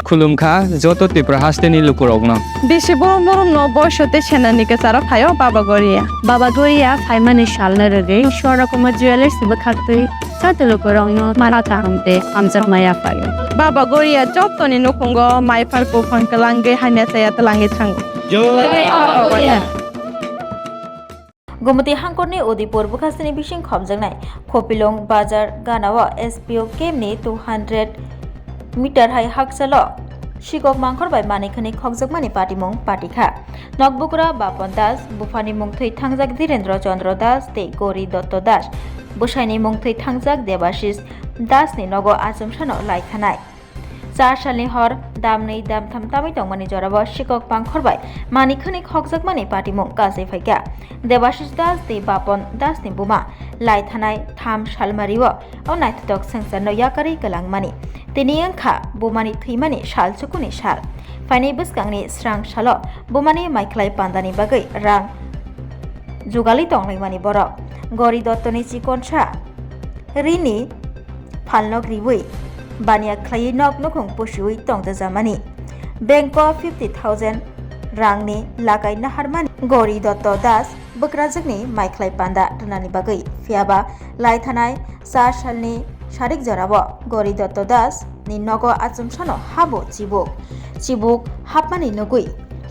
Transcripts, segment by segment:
खुलुमखा जत त्रिपुरा हास्टेनि लुकुरगनो बेसे बरम न बयसते सेनानि के सारा फायो बाबा गोरिया फाइमानि शालने रगे शोरा को ज्वेलर्स बखातुई साते लुकुरगनो माराता हमते हमजक माया फायो बाबा गोरिया जतनि नखंगो माइफार को फंकलांगे हाने साया तलांगे थांगो गुमती हांगरनि उदयपुर बुखासनि बिसिं खबजोंनाय कपिलं बाजार गानावा एसपीओ केमनि 200 मिटार हाई हाकसालो शिगक मांखर बाय मानिखनि खगजगमानि पाटिमुं पाटिखा नकबुकुरा बापन दास बुफानि मुं थै थांजाक धीरेन्द्र चंद्र दास ते गौरी दत्त दास बुसाइनि मुं थै थांजाक देवाशिष दासनि नगो आजमसानो लायखानाय 4 सालनि हर दामनै दामथाम तामै दंमानि जराबो शिगक मांखरबाय मानिखनि खगजगमानि पाटिमुं गासै फाइका देवाशिष दास ते बापन दासनि बुमा लायथानाय 3 सालमारिव औ नायथदक संसारनो याकारि गलांमानि तिनि अंखा बुमानि थैमानि साल चुकुनि साल फाइनै बसगांनि स्रां सालो बुमानि माइख्लाय पान्दानि बागै रां जुगालि दंलायमानि बर गौरी दत्तनि चिकनसा रिनि फालनक रिवै बानिया ख्लायै नक नखं पुसुयै तंजाजामानि बैंक 50,000 रांनि लागाय नाहारमानि गौरी दत्त दास बक्राजगनि माइख्लाय पान्दा टनानि बागै फियाबा लायथानाय 4 सालनि सारिक जराबो गौरी दत्त दास नि नगो आचमसानो हाबो चिबुक हाबमानि नगुई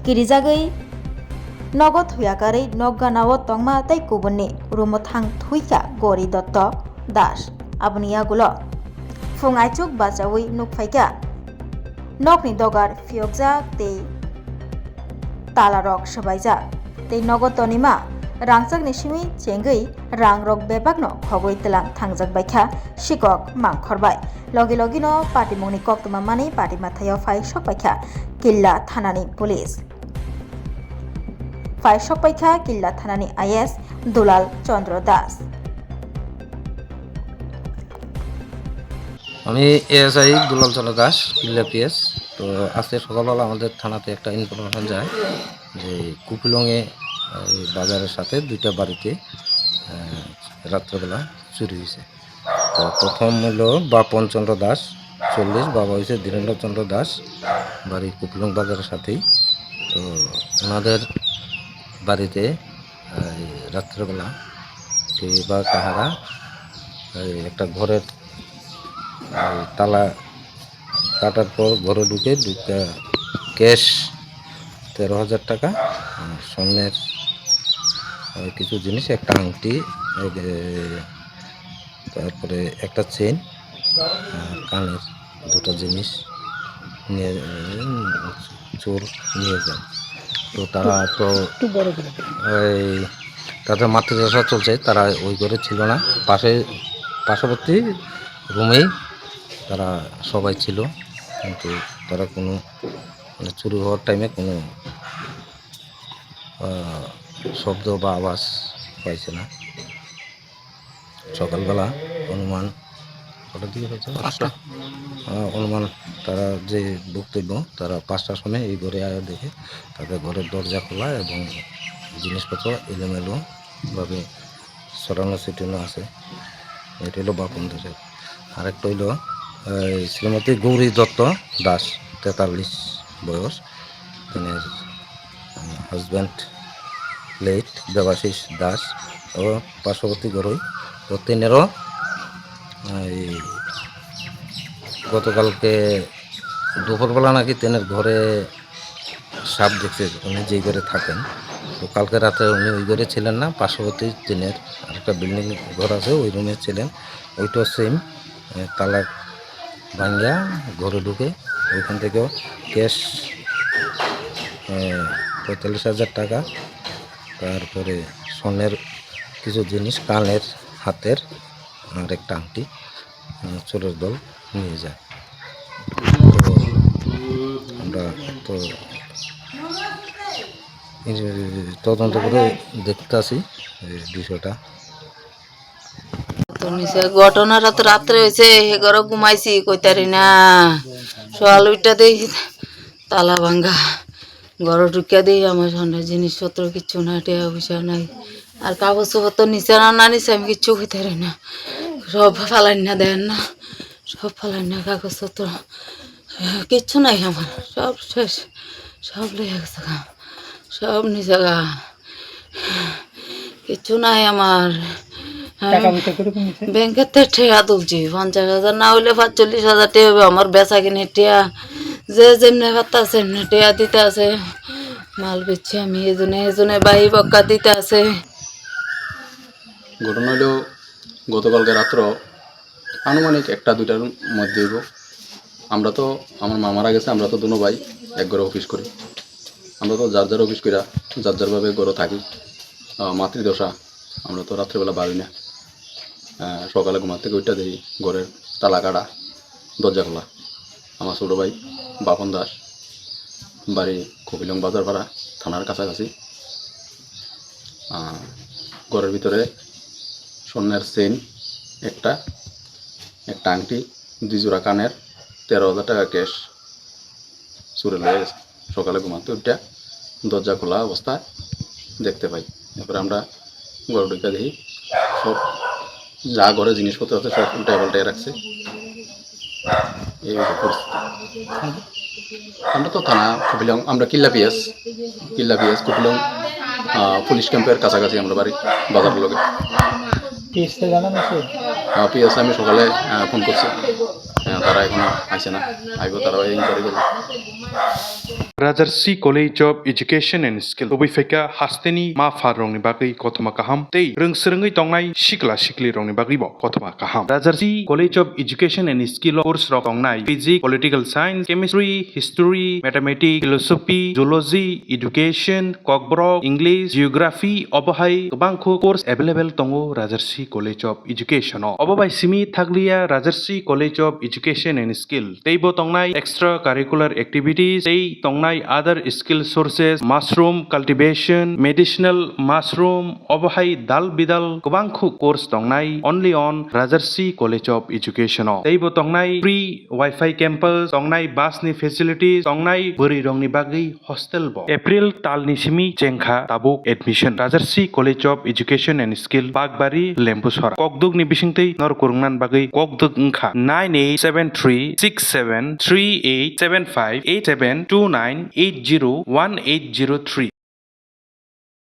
किरिजागै नगो थुयाकारै नगगानाव तंमा तै कुबुननि रुमथां थुइका गौरी दत्त दास आबनि आगुलो फुं आइचुक बाजावै नुकफाइका नकनि दगार फियकजाक ते तालारक सबाइजाक ते नगो तनिमा रांजाकनि सिमी चेंगै रां रक बेबागनो खगै तलां थांजाक बायखा शिगक मांखरबाय लगे लगेनो पाटिमुंनि कक्तमा मानि पाटि माथायाव फाइ सकबायखा किल्ला थानानि पुलिस फाइ सकबायखा किल्ला थानानि आईएस दुलाल चंद्र दास আমি এএসআই দুলাল চন্দ্র দাস কিল্লা পিএস। তো আজকে সকালবেলা আমাদের থানাতে একটা ইনফরমেশন যায় যে কুপিলংয়ে বাজারের সাথে দুইটা বাড়িতে রাত্রেবেলা চুরি হয়েছে। তো প্রথম হলো বাপন চন্দ্র দাস 40, বাবা হয়েছে ধীরেন্দ্র চন্দ্র দাস, বাড়ি কুপিলং বাজারের সাথেই। তো ওনাদের বাড়িতে রাত্রেবেলা কে বা কাহারা একটা ঘরের তালা কাটার পর ঘরে ঢুকে ক্যাশ 13,000 টাকা, স্বর্ণের কিছু জিনিস, একটা আংটি, তারপরে একটা চেন, কানের দুটো জিনিস নিয়ে চোর নিয়ে যায়। তো তারা তো তাদের মাতৃদশা চলছে, তারা ওই ঘরে ছিল না, পার্শ্ববর্তী রুমেই তারা সবাই ছিল, কিন্তু তারা কোনো চুরি হওয়ার টাইমে কোনো শব্দ বা আওয়াজ পাইছে না। সকালবেলা অনুমান কটার দিকে হয়েছে, 5টা অনুমান, তারা যে বক্তব্য তারা 5টার সময় এই ঘরে আয়া দেখে তাদের ঘরের দরজা খোলা এবং জিনিসপত্র এলোমেলোভাবে ছড়ানো ছিটানো আছে। এটা হলো বাপন দাসের। আরেকটা হইল শ্রীমতী গৌরী দত্ত দাস, 43 বয়স, তিনি হাজব্যান্ড লেট দেবাশিষ দাস ও পার্শ্ববর্তী ঘরই। তো তিনেরও গতকালকে দুপুরবেলা নাকি তিনের ঘরে সাপ দেখছে, উনি যেই ঘরে থাকেন। তো কালকে রাতে উনি ওই ঘরে ছিলেন না, পার্শ্ববর্তী তিনের আরেকটা বিল্ডিং ঘর আছে, ওই রুমে ছিলেন। ওইটাও সেম তালা ভাঙ্গা ঘরে ঢুকে ওইখান থেকেও ক্যাশ 45,000 টাকা, তারপরে স্বর্ণের কিছু জিনিস, কানের, হাতের আর একটা আংটি চোরের দল নিয়ে যায়। তো আমরা তো তদন্ত করে দেখতে আসি বিষয়টা। ঘটনাটা তো রাত্রে হয়েছে, ঘরে ঘুমাইছি, কইতারি না। সকাল উঠটা দেখি তালা ভাঙ্গা, ঘরে ঢুকিয়া দিই আমার সন্ধ্যা জিনিসপত্র কিচ্ছু না, টাকা পয়সা নাই, আর কাগজপত্র নিচে না নিচে আমি কিচ্ছু কইতারি না। সব ফালাই না দেন না, সব ফালাই না কাগজপত্র, কিচ্ছু নাই আমার, সব শেষ, সব লেগে গেছে গা, সব নিচে গা, কিচ্ছু নাই আমার। ব্যাংকের থেকে ঠেয়া তুলছি 50,000, না হইলে 45,000 টেয়া হবে আমার বেচা কিনে টেয়া, যে যেমনি পাত্তা আছে এমনি টেয়া দিতে আছে, মাল বেচছি আমি এজনে বাহি বক্কা দিতে আছে। ঘটনা হলো গতকালকে রাত্র আনুমানিক 1-2টার মধ্যে হইব। আমরা তো, আমার মা মারা গেছে, আমরা তো দুনো ভাই এক ঘরে অফিস করি। আমরা তো যার যার অফিস করিয়া যার যারভাবে ঘরে থাকি, মাতৃদশা, আমরা তো রাত্রেবেলা বাড়ি না। সকালে ঘুমার থেকে ওইটা দেখি ঘরের তালা কাটা, দরজা খোলা। আমার ছোটো ভাই বাপন দাস, বাড়ি কপিলং বাজার পাড়া, থানার কাছাকাছি। ঘরের ভিতরে স্বর্ণের চেইন একটা আংটি, 2 জোড়া কানের, 13,000 টাকা ক্যাশ চুরে লয়ে গেছে। সকালে ঘুমাতে ওইটা দরজা খোলা অবস্থায় দেখতে পাই। এরপরে আমরা ঘরে ঢুকে দেখি সব যা ঘরে জিনিসপত্র আছে সব উল্টায় পাল্টায় রাখছে। এই পরিস্থিতি। আমরা তো থানা কপিলং, আমরা কিল্লা পিএস কপিলং পুলিশ ক্যাম্পের কাছাকাছি আমরা বাড়ি, বাজারের লগে। পিএস আমি সকালে ফোন করছি, তারা এখনো আইসে না, আইব তারা ইনকোয়ারি করবে। Rajarsi College of Education and Skill Obifeka Hasteni Ma Farongni Bagi Kotoma Kaham Tei Rungsrengi Tongnai Shikla Shikli Rongni Bagi Bo Kotoma Kaham Rajarsi College of Education and Skill course Rok Tongnai Physics, Political Science, Chemistry, History, Mathematics, Philosophy, Zoology, Education, Kokborok, English, Geography, Obohai Bangko course available Tongo Rajarsi College of Education Obobai Simi Thaglia Rajarsi College of Education and Skill Teibo Tongnai extracurricular activities Tei Tongnai other skill sources, mushroom cultivation, medicinal mushroom, obohai dal bidal kubangku course tongnai only on Rajarsi College of Education. Teibo tongnai free Wi-Fi campus, tongnai bus ni facilities, tongnai buri rongni bagi hostel bo. April tal ni simi jengkha tabuk admission. Rajarsi College of Education and Skill Bagbari Lempusora. Kokdug ni bisingtei nor kurungnan bagi kokdug ngkha 98736738758729801803